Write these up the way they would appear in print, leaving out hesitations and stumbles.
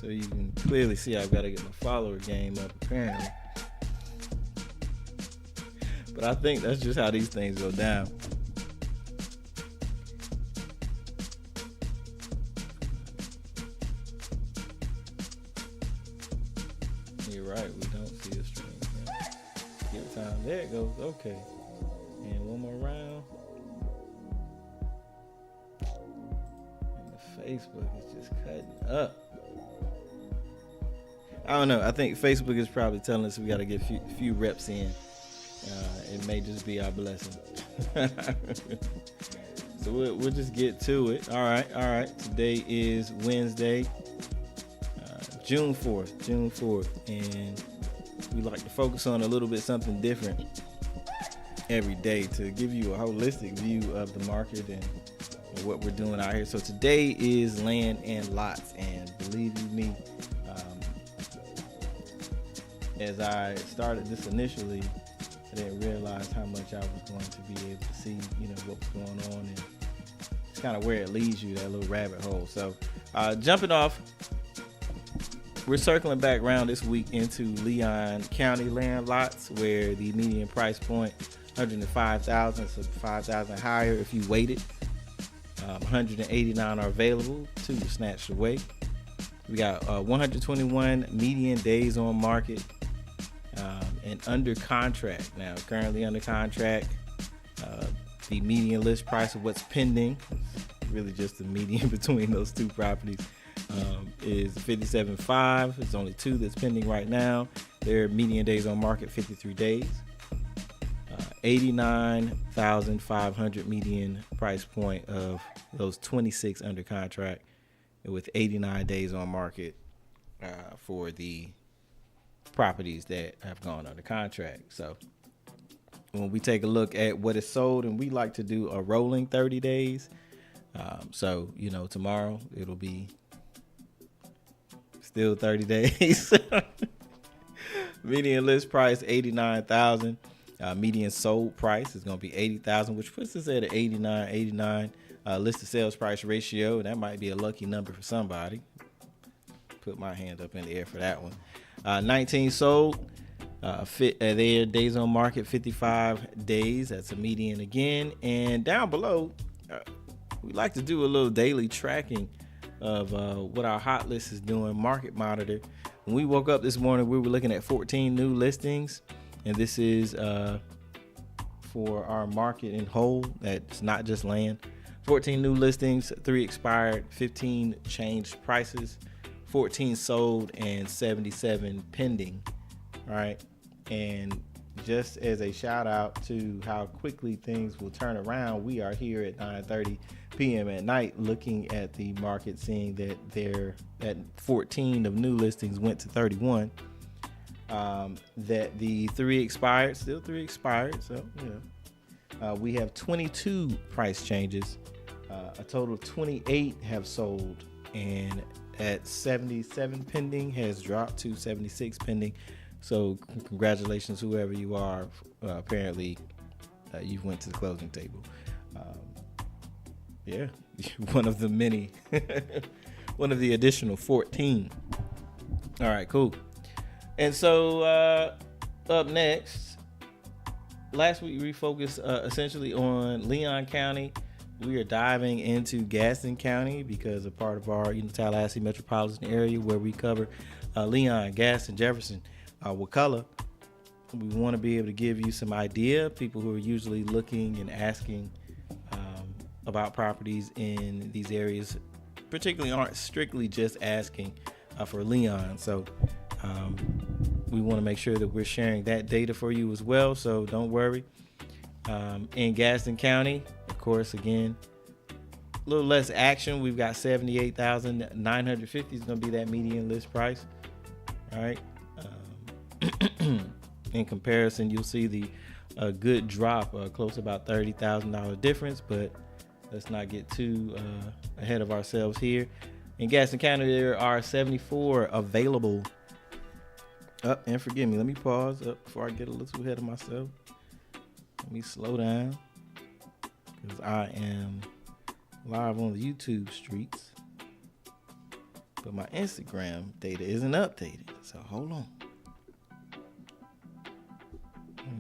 So you can clearly see I've got to get my follower game up apparently. But I think that's just how these things go down. You're right, we don't see a stream. Yeah. Give it time. There it goes. Okay. And one more round. And the Facebook is just cutting up. I don't know. I think Facebook is probably telling us we got to get a few reps in. It may just be our blessing. So we'll just get to it. All right. Today is Wednesday, June 4th. And we like to focus on a little bit something different every day to give you a holistic view of the market and what we're doing out here. So today is land and lots. And believe you me, as I started this initially, I didn't realize how much I was going to be able to see, what was going on, and it's kind of where it leads you, that little rabbit hole. So jumping off, we're circling back around this week into Leon County land lots where the median price point, $105,000, so $5,000 higher if you waited. 189 are available, 2 were snatched away. We got 121 median days on market. And under contract now, currently under contract, the median list price of what's pending, really just the median between those two properties, is $57,500. There's only 2 that's pending right now. Their median days on market 53 days. $89,500 median price point of those 26 under contract, with 89 days on market for the properties that have gone under contract. So when we take a look at what is sold, and we like to do a rolling 30 days. So, tomorrow it'll be still 30 days. Median list price, $89,000. Median sold price is going to be $80,000, which puts us at an 89. Listed sales price ratio. That might be a lucky number for somebody. Put my hand up in the air for that one. 19 sold. Their days on market 55 days. That's a median again. And down below, we like to do a little daily tracking of what our hot list is doing. Market monitor. When we woke up this morning, we were looking at 14 new listings, and this is for our market in whole. That's not just land. 14 new listings, 3 expired, 15 changed prices, 14 sold, and 77 pending. All right. And just as a shout out to how quickly things will turn around, we are here at 9:30 p.m. at night looking at the market, seeing that 14 of new listings went to 31. That the 3 expired, still 3 expired. So, we have 22 price changes. A total of 28 have sold, and at 77 pending has dropped to 76 pending. So congratulations, whoever you are. Apparently, you went to the closing table. Yeah, one of the many, one of the additional 14. All right, cool. And so up next, last week we focused essentially on Leon County. We are diving into Gaston County because a part of our Tallahassee metropolitan area where we cover Leon, Gaston, Jefferson, Wakulla. We want to be able to give you some idea. People who are usually looking and asking about properties in these areas particularly aren't strictly just asking for Leon. So we want to make sure that we're sharing that data for you as well. So don't worry. In Gaston County, of course, again, a little less action. We've got $78,950 is going to be that median list price. All right. In comparison, you'll see the good drop, close to about $30,000 difference, but let's not get too ahead of ourselves here. In Gaston County, there are 74 available. And forgive me, let me pause before I get a little ahead of myself. Let me slow down because I am live on the YouTube streets. but my Instagram data isn't updated. So hold on.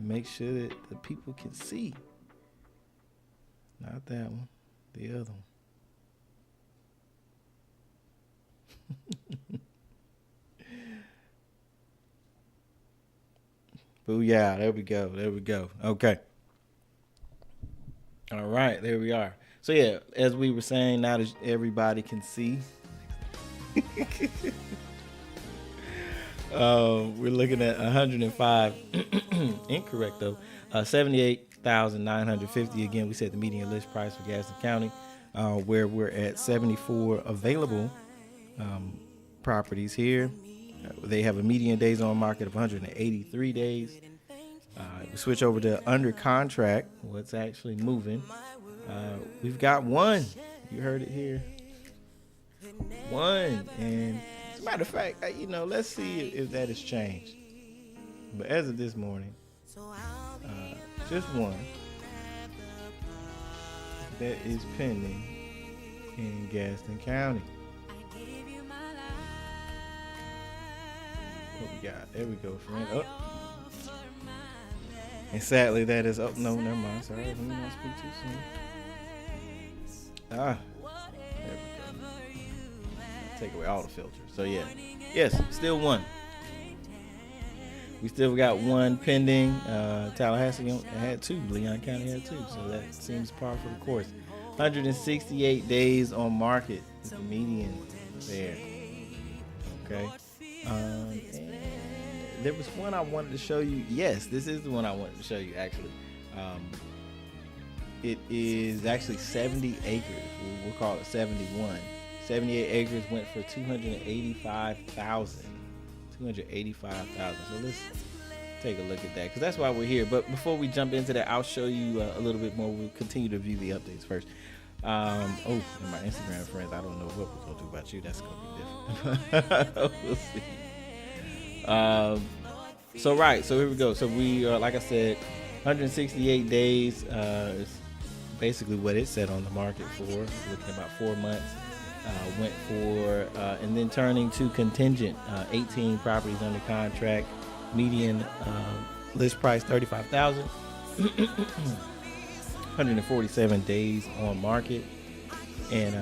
Make sure that the people can see. Not that one, the other one. Booyah, there we go. There we go. Okay. All right, there we are. So yeah, as we were saying, now that everybody can see, we're looking at 105. Incorrect though. 78,950. Again, we said the median list price for Gaston County, where we're at 74 available properties here. They have a median days on market of 183 days. We switch over to under contract. What's actually moving? We've got one. You heard it here. One. And as a matter of fact, let's see if that has changed. But as of this morning, just one that is pending in Gaston County. What we got? There we go, friend. Oh. And sadly, that is. Oh no, never mind. Sorry, let me not speak too soon. There we go. Take away all the filters. So yeah, yes, still one. We still got one pending. Tallahassee had two. Leon County had two. So that seems par for the course. 168 days on market is the median there. Okay. And there was one I wanted to show you. Yes, this is the one I wanted to show you actually. It is actually 70 acres. We'll call it 71. 78 acres went for $285,000. $285,000. So let's take a look at that, because that's why we're here. But before we jump into that, I'll show you a little bit more. We'll continue to view the updates first. And my Instagram friends, I don't know what we're gonna do about you. That's gonna be different. We'll see. So here we go. So we are, like I said, 168 days is basically what it said on the market for. Looking about 4 months. Went for and then turning to contingent. 18 properties under contract. Median list price $35,000. 147 days on market. And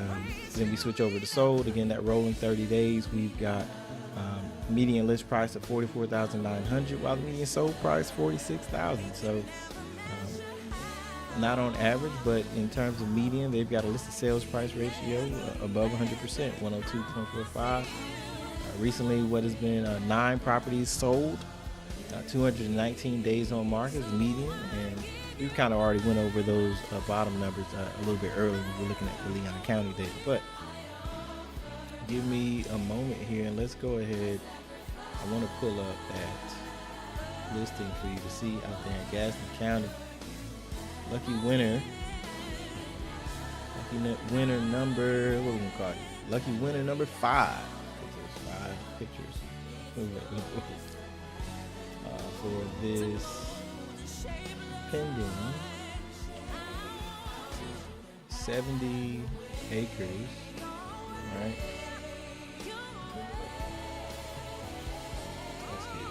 then we switch over to sold. Again, that rolling 30 days. We've got median list price of $44,900, while the median sold price $46,000. So not on average, but in terms of median, they've got a listed sales price ratio above 100%, 102.45. Recently, what has been 9 properties sold, 219 days on market is median, and we've kind of already went over those bottom numbers a little bit earlier when we were looking at the Leon County data. But give me a moment here, and let's go ahead. I want to pull up that listing for you to see out there in Gaston County. Lucky winner number, what are we gonna call it? Lucky winner number 5. There's 5 pictures for this pending 70 acres, right? Let's get it.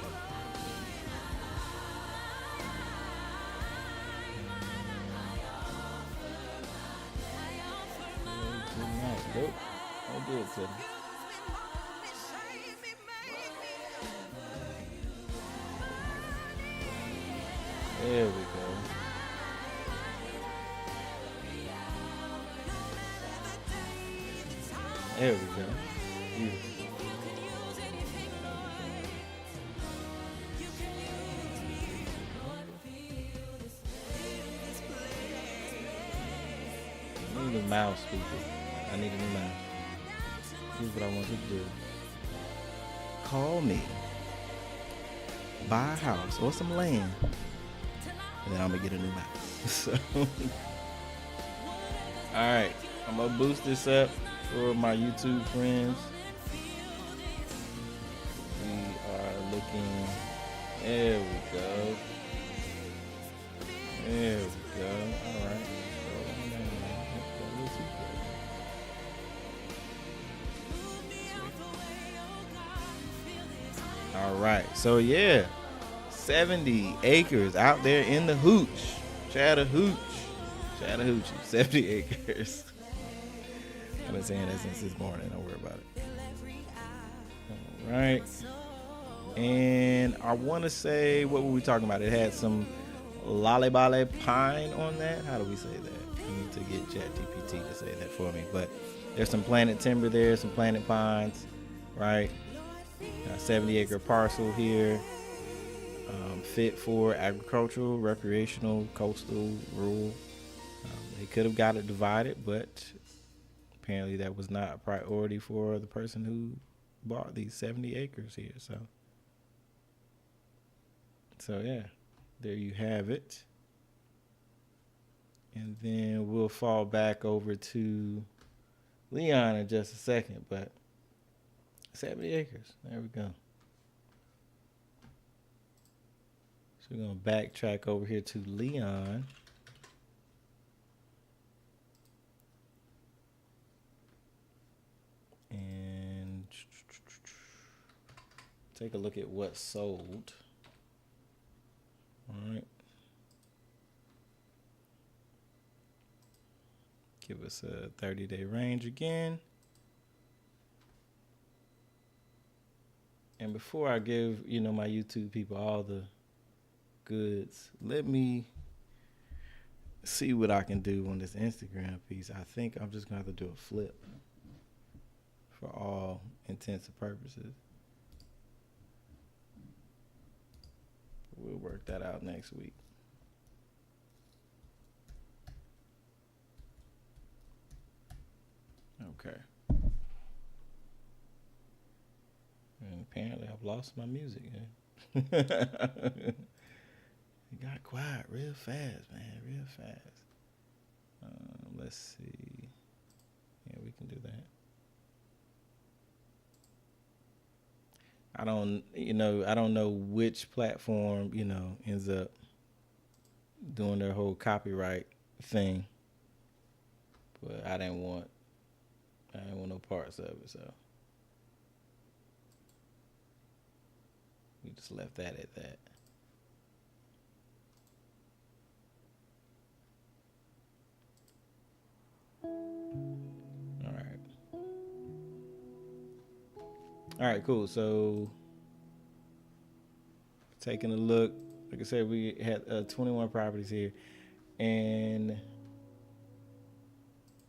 Nope, don't do it to me. There we go. There we go. Beautiful. I need a mouse, people. I need a new mouse. Here's what I want you to do. Call me. Buy a house or some land. And then I'm going to get a new mouse. So, alright. I'm going to boost this up for my YouTube friends. We are looking. There we go. There we go. Alright. All right. So yeah, 70 acres out there in the hooch. Chattahoochee. 70 acres. I've been saying that since this morning. Don't worry about it. All right. And I want to say, what were we talking about? It had some lollipop pine on that. How do we say that? I need to get ChatGPT to say that for me. But there's some planted timber there, some planted pines, right? 70-acre parcel here. Fit for agricultural, recreational, coastal, rural. They could have got it divided, but apparently that was not a priority for the person who bought these 70 acres here. So yeah, there you have it. And then we'll fall back over to Leon in just a second, but 70 acres. There we go. So we're going to backtrack over here to Leon. And take a look at what sold. All right. Give us a 30-day range again. And before I give, my YouTube people all the goods, let me see what I can do on this Instagram piece. I think I'm just going to have to do a flip for all intents and purposes. We'll work that out next week. Okay. And apparently I've lost my music. It got quiet real fast, man. Real fast. Let's see. Yeah, we can do that. I don't know which platform, ends up doing their whole copyright thing. But I didn't want no parts of it, so we just left that at that. All right, cool. So taking a look, like I said, we had 21 properties here, and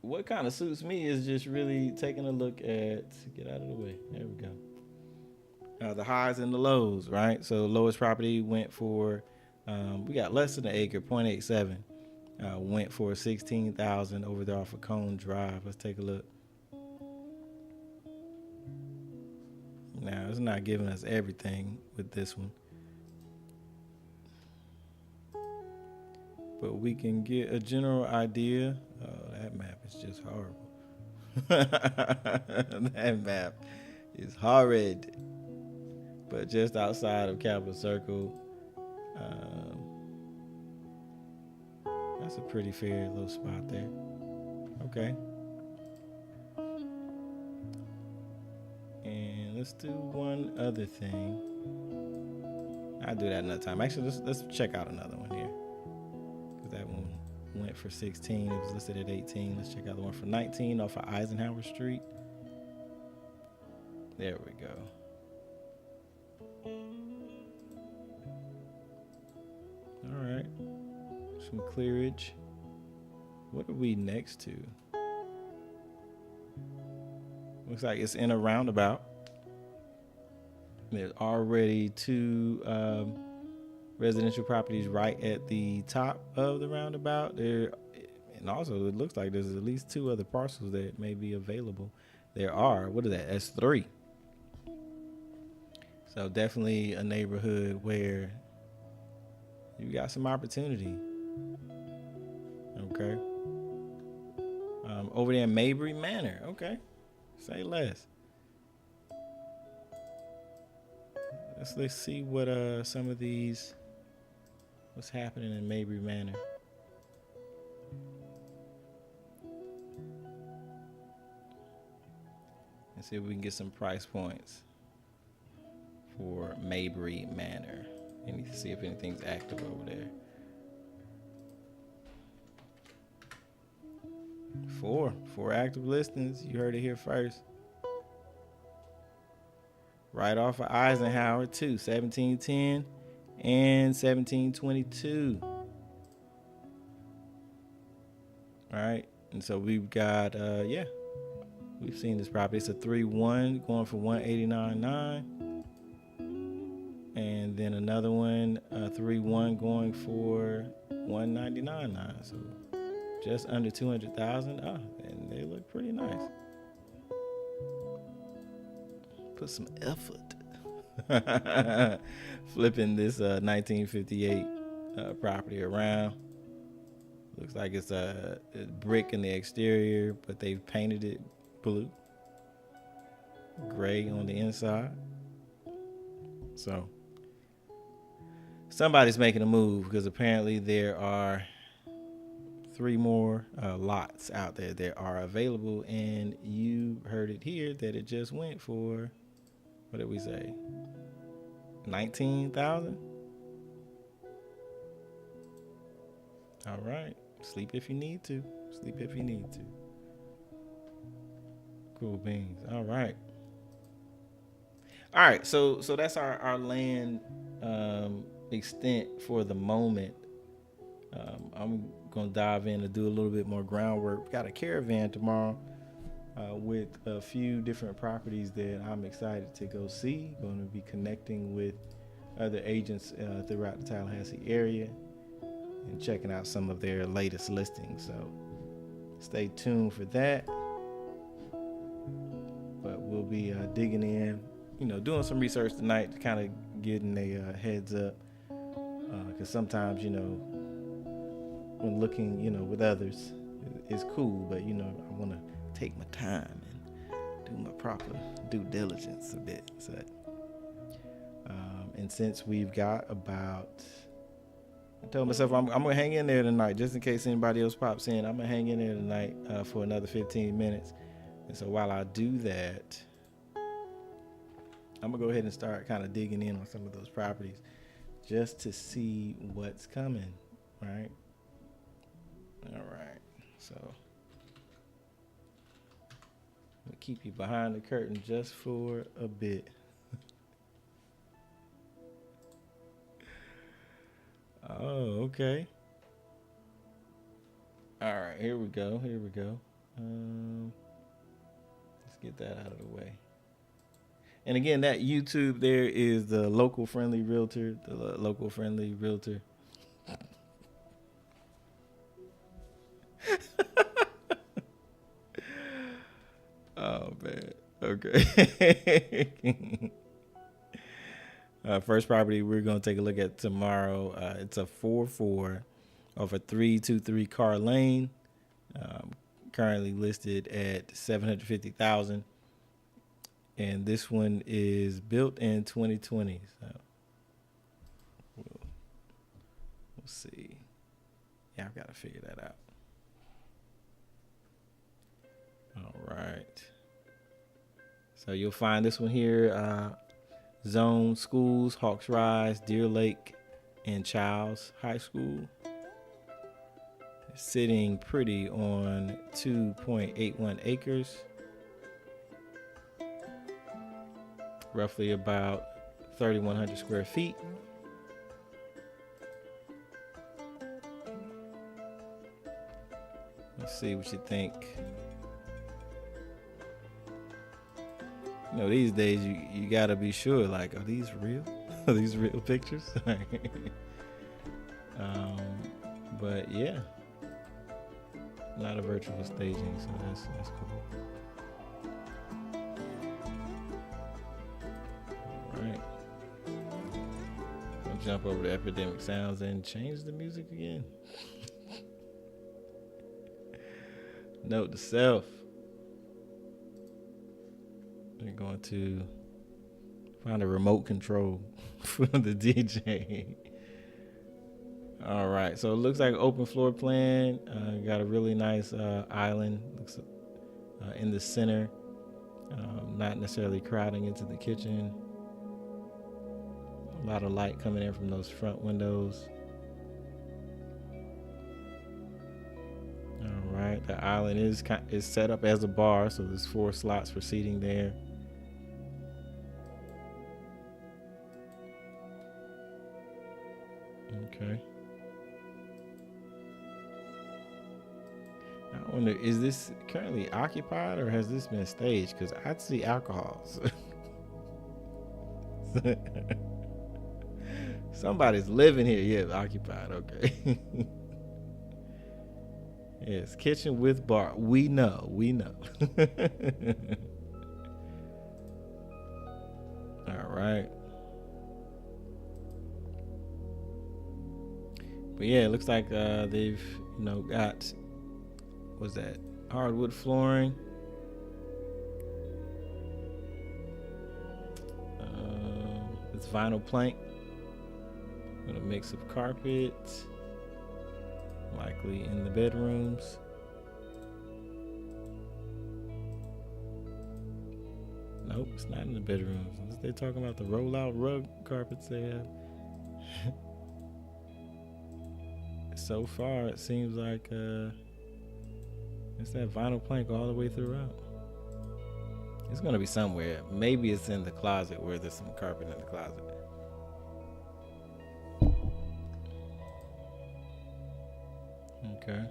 what kind of suits me is just really taking a look at, get out of the way, there we go, the highs and the lows, right? So lowest property went for, we got less than an acre, 0.87, went for 16,000 over there off of Cone Drive. Let's take a look. Now, it's not giving us everything with this one, but we can get a general idea. Oh, that map is just horrible. That map is horrid. But just outside of Capital Circle, that's a pretty fair little spot there. Okay. And let's do one other thing. I'll do that another time. Actually, let's check out another one here, because that one went for 16. It was listed at 18. Let's check out the one for 19 off of Eisenhower Street. There we go. All right. Some clearage. What are we next to? Looks like it's in a roundabout. There's already two residential properties right at the top of the roundabout there, and also it looks like there's at least two other parcels that may be available. There are, what is that? That's 3. So definitely a neighborhood where you got some opportunity. Okay. Over there in Mabry Manor. Okay. Say less. Let's see what some of these, what's happening in Mabry Manor. And see if we can get some price points for Mabry Manor. I need to see if anything's active over there. Four active listings. You heard it here first. Right off of Eisenhower too, 1710 and 1722. All right, and so we've got we've seen this property. It's a 3-1 going for 189.9, and then another one, 3-1 going for 199.9. So just under 200,000. Oh, and they look pretty nice. Put some effort. Flipping this 1958 property around. Looks like it's a brick in the exterior, but they've painted it blue, gray on the inside. So somebody's making a move, because apparently there are 3 more lots out there that are available, and you heard it here that it just went for, what did we say, 19,000? All right, sleep if you need to. Sleep if you need to. Cool beans. All right. So that's our land extent for the moment. I'm gonna dive in and do a little bit more groundwork. We got a caravan tomorrow with a few different properties that I'm excited to go see. Going to be connecting with other agents throughout the Tallahassee area and checking out some of their latest listings. So stay tuned for that. But we'll be digging in, doing some research tonight to kind of getting a heads up. Because sometimes, when looking, with others, it's cool, but I want to take my time and do my proper due diligence a bit. So, and since we've got about, I told myself I'm gonna hang in there tonight, just in case anybody else pops in. I'm gonna hang in there tonight for another 15 minutes. And so while I do that, I'm gonna go ahead and start kind of digging in on some of those properties, just to see what's coming, right? All right, so we'll keep you behind the curtain just for a bit. Oh, okay. All right, here we go. Let's get that out of the way. And again, that YouTube there is the local friendly realtor, Oh man. Okay. First property we're gonna take a look at tomorrow. It's a 4-4 off a 323 car lane. Currently listed at $750,000, and this one is built in 2020. So we'll see. Yeah, I've got to figure that out. All right. So you'll find this one here, Zone Schools, Hawks Rise, Deer Lake, and Childs High School. Sitting pretty on 2.81 acres. Roughly about 3,100 square feet. Let's see what you think. These days you gotta be sure, like, are these real? Are these real pictures? But yeah, not a virtual staging, so that's cool. All right, I'll jump over to Epidemic Sounds and change the music again. Note to self. We're going to find a remote control for the DJ. All right, so it looks like open floor plan. Got a really nice island. Looks in the center, not necessarily crowding into the kitchen. A lot of light coming in from those front windows. All right, the island is set up as a bar, so there's 4 slots for seating there. Okay. I wonder, is this currently occupied or has this been staged? Because I'd see alcohols. Somebody's living here. Yeah, occupied. Okay. Yes, kitchen with bar. We know. All right. But yeah, it looks like they've got, what's that, hardwood flooring. It's vinyl plank with a mix of carpet, likely in the bedrooms. Nope, it's not in the bedrooms. They're talking about the roll-out rug carpets they have. So far, it seems like it's that vinyl plank all the way throughout. It's gonna be somewhere. Maybe it's in the closet where there's some carpet in the closet. Okay.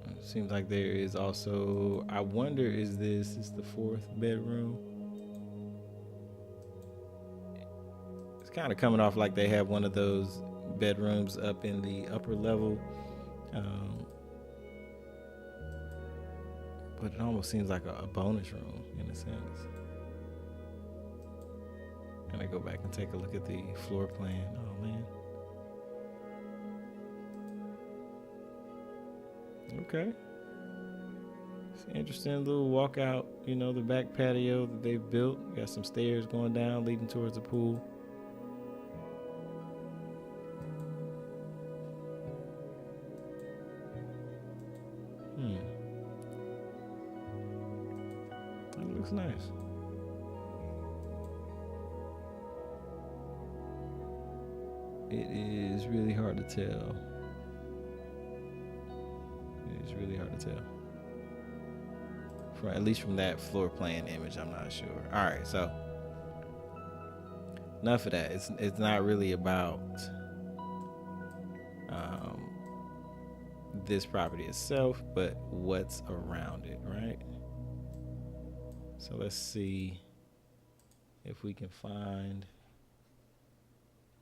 It seems like there is also, I wonder, is the 4th bedroom? It's kind of coming off like they have one of those bedrooms up in the upper level. But it almost seems like a bonus room in a sense. And I go back and take a look at the floor plan. Oh man. Okay. It's an interesting little walkout, the back patio that they've built. Got some stairs going down leading towards the pool. That looks nice. It is really hard to tell. At least from that floor plan image, I'm not sure. All right, so enough of that. It's not really about this property itself, but what's around it, right? So let's see if we can find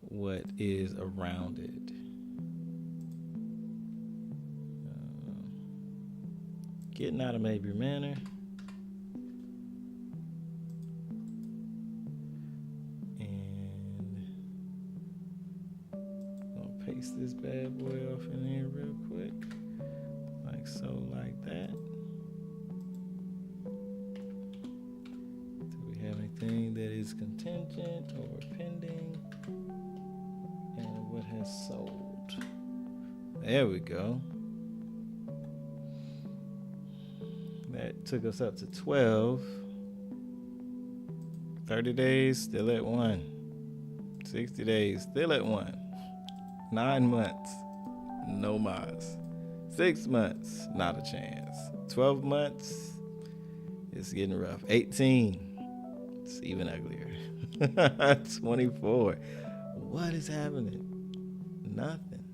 what is around it. Getting out of Mayberry Manor. And I'll paste this bad boy off in here real quick. Like so, like that. Do we have anything that is contingent or pending? And what has sold? There we go. That took us up to 12. 30 days, still at 1. 60 days, still at 1. 9 months, no mas. 6 months, not a chance. 12 months, it's getting rough. 18, it's even uglier. 24, what is happening? Nothing.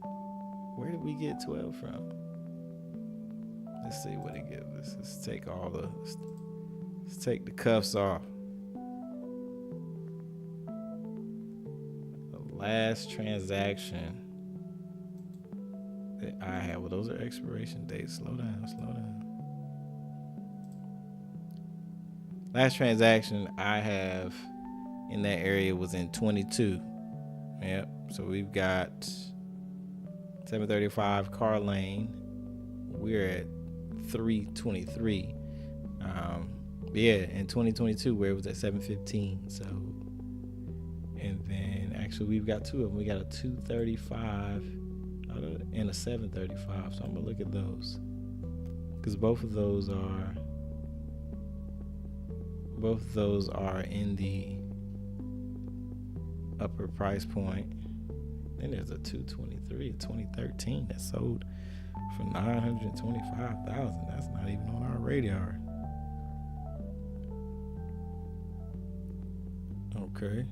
Where did we get 12 from? Let's see what it gives us. Let's take the cuffs off. The last transaction that I have, well, those are expiration dates. Slow down. Last transaction I have in that area was in 22. Yep. So we've got 735 Car Lane. We're at 323. In 2022 where it was at 715. So, and then actually we've got 2 of them. We got a 235 and a 735. So I'm gonna look at those because both of those both of those are in the upper price point. Then there's a 223, a 2013 that sold for $925,000. That's not even on our radar. Okay.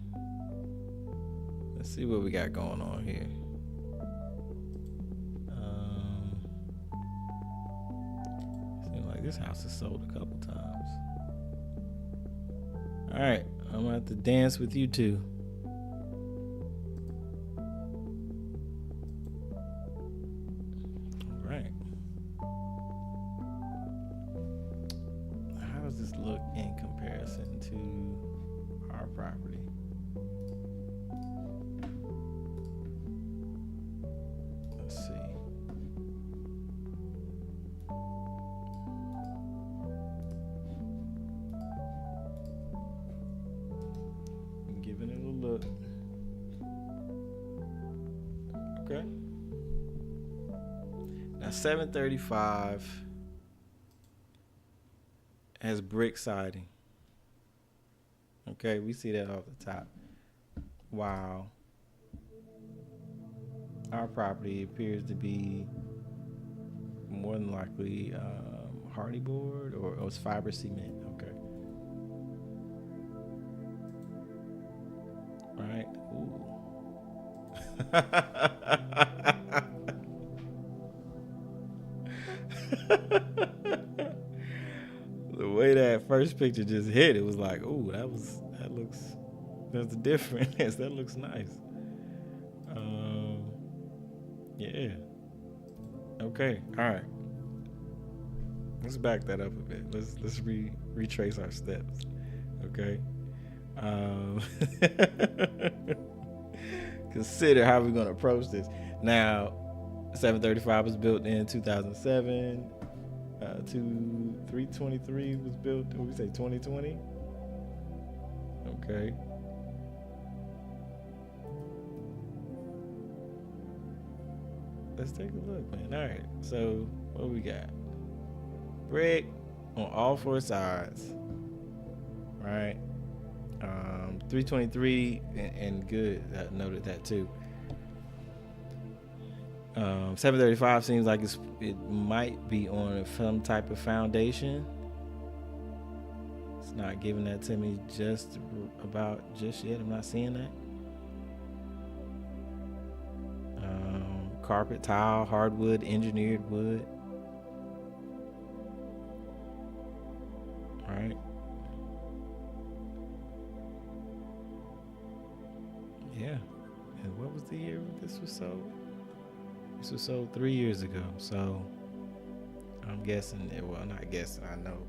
Let's see what we got going on here. Seems like this house has sold a couple times. All right, I'm gonna have to dance with you two. All right. How does this look in comparison to our property? Let's see. I'm giving it a look. Okay. Now 735 has brick siding. Okay, we see that off the top. Wow. Our property appears to be more than likely hardy board or it's fiber cement. Okay. All right. Ooh. The way that first picture just hit, it was like, ooh, there's a difference. That looks nice. Yeah. Okay. All right. Let's back that up a bit. Let's retrace our steps. Okay. Consider how we're gonna approach this. Now, 735 was built in 2007. 323 was built. What we say, 2020? Okay. Let's take a look, man. All right. So what we got? Brick on all four sides. Right. 323 and good. I noted that too. 735 seems like it might be on some type of foundation. It's not giving that to me just yet. I'm not seeing that. Carpet, tile, hardwood, engineered wood. All right. Yeah. And what was the year this was sold? This was sold 3 years ago. So I'm guessing, well, not guessing, I know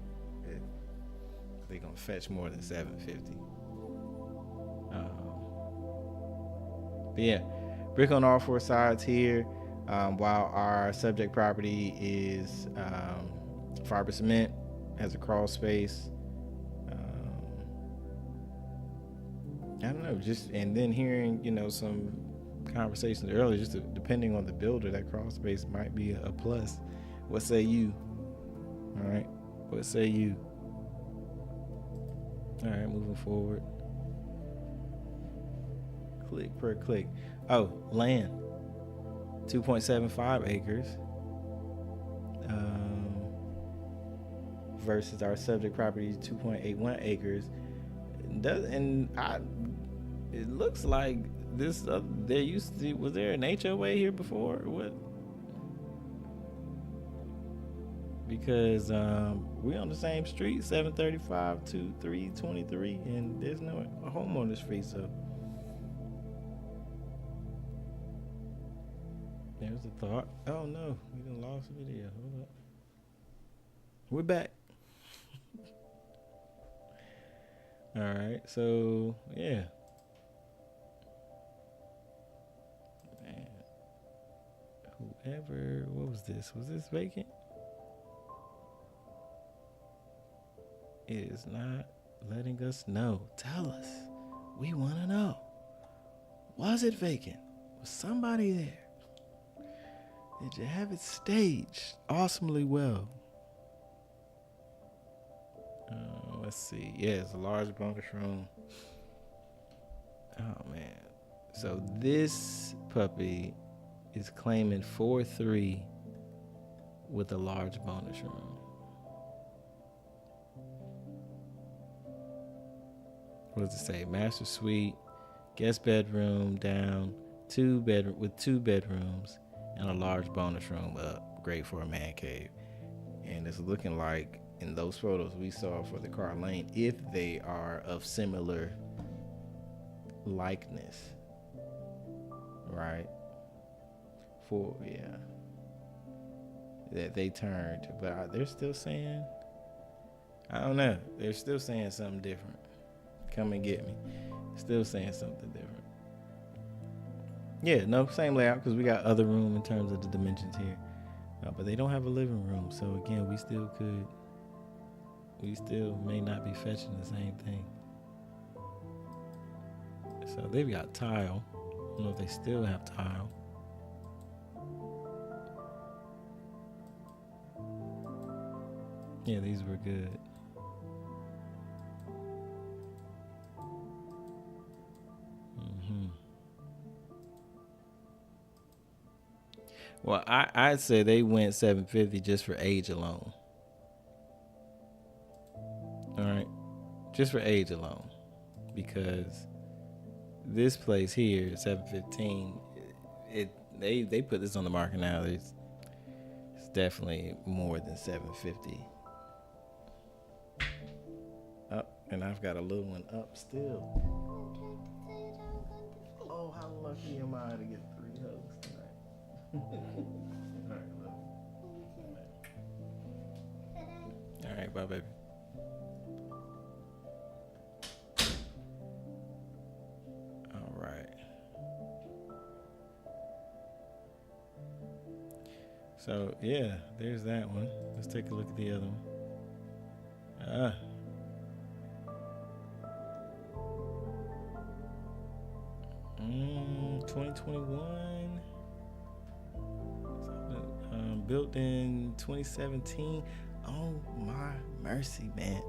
they're going to fetch more than $750. But yeah. Brick on all four sides here, while our subject property is fiber cement, has a crawl space. I don't know, and then hearing, some conversations earlier, depending on the builder, that crawl space might be a plus. What say you? All right, what say you? All right, moving forward. Click per click. Oh, land, 2.75 acres versus our subject property 2.81 acres. It looks like this. Was there an HOA here before? Or what? Because we on the same street, 735 to 323, and there's no homeowners fee, so. There's a thought. Oh no, we done lost the video. Hold up. We're back. All right, so yeah. Man, what was this? Was this vacant? It is not letting us know. Tell us. We want to know. Was it vacant? Was somebody there? Did you have it staged awesomely well? Let's see. Yeah, it's a large bonus room. Oh man. So this puppy is claiming 4-3 with a large bonus room. What does it say? Master suite, guest bedroom down, two bedrooms, and a large bonus room up. Great for a man cave. And it's looking like in those photos we saw for the car lane, if they are of similar likeness, right? That they turned, but they're still saying, I don't know. They're still saying something different. Come and get me. Still saying something different. Yeah, no, same layout because we got other room in terms of the dimensions here. But they don't have a living room. So again, we still may not be fetching the same thing. So they've got tile. I don't know if they still have tile. Yeah, these were good. Well, I'd say they went $750 just for age alone. All right, just for age alone, because this place here, $715. They put this on the market now. It's definitely more than $750. Up, and I've got a little one up still. Oh, how lucky am I to get 3 hugs tonight? All right, bye, baby. All right. So yeah, there's that one. Let's take a look at the other one. 2021. Built in 2017. Oh my mercy, man.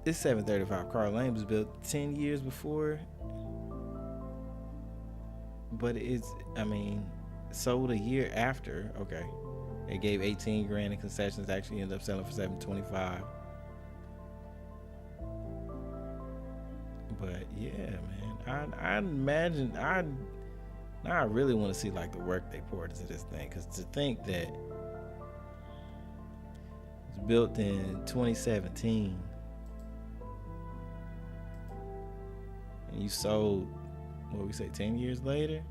This 735 Car Lane was built 10 years before. But sold a year after. Okay. They gave $18,000 in concessions, actually ended up selling for $725. But yeah, man. I imagine I really want to see like the work they poured into this thing, because to think that it's built in 2017 and you sold, what we say, 10 years later.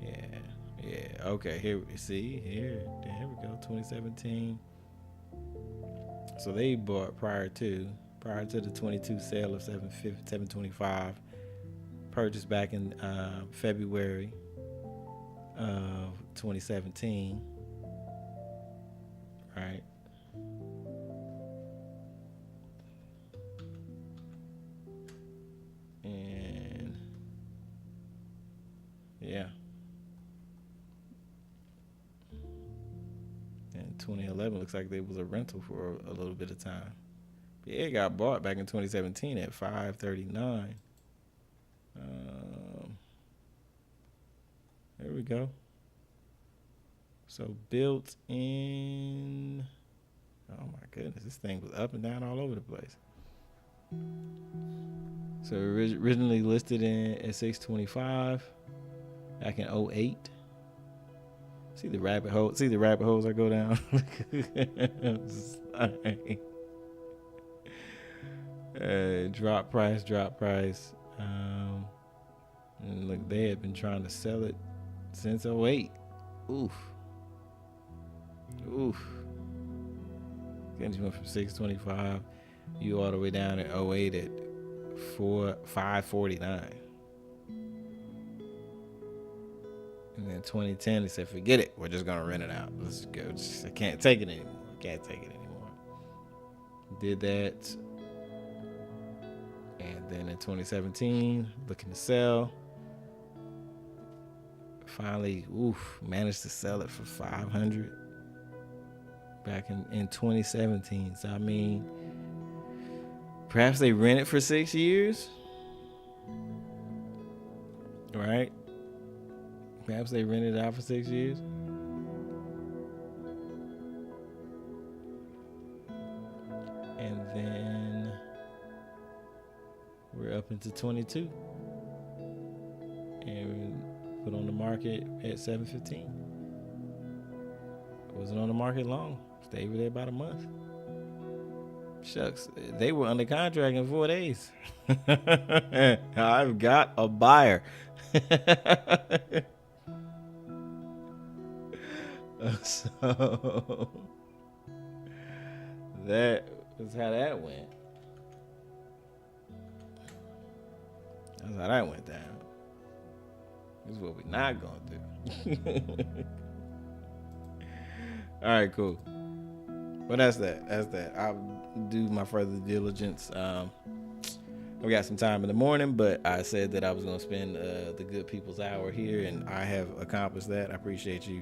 Yeah. Okay, here we go, 2017. So they bought prior to the 22 sale of $725. Purchased back in February of 2017, right? And yeah, and 2011 looks like there was a rental for a little bit of time. But yeah, it got bought back in 2017 at $539. There we go. So built in, oh my goodness, this thing was up and down all over the place. So originally listed at $625 back in 2008. See the rabbit holes I go down. Drop price. And look, they had been trying to sell it since 2008. Oof. Then you went from 625, you all the way down at 2008 at $549. And then 2010, they said, forget it. We're just gonna rent it out. Let's go. I can't take it anymore. Did that. And then in 2017, looking to sell. Finally, managed to sell it for $500. back in 2017. So I mean, perhaps they rented for 6 years, right? Perhaps they rented it out for 6 years. And then we're up into 22. And we put on the market at 715. Wasn't on the market long. Stayed with it about a month. Shucks, they were under contract in 4 days. I've got a buyer. So that was how that went. That's how that went down. This is what we're not gonna do. All right, cool. Well, that's that. I'll do my further diligence. We got some time in the morning, but I said that I was going to spend the good people's hour here, and I have accomplished that. I appreciate you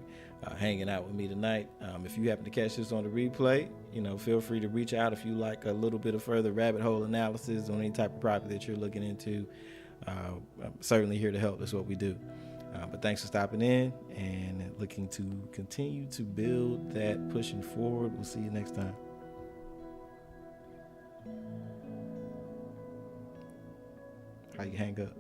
hanging out with me tonight. If you happen to catch this on the replay, feel free to reach out if you like a little bit of further rabbit hole analysis on any type of property that you're looking into. I'm certainly here to help. That's what we do. But thanks for stopping in and looking to continue to build that, pushing forward. We'll see you next time. How you hang up?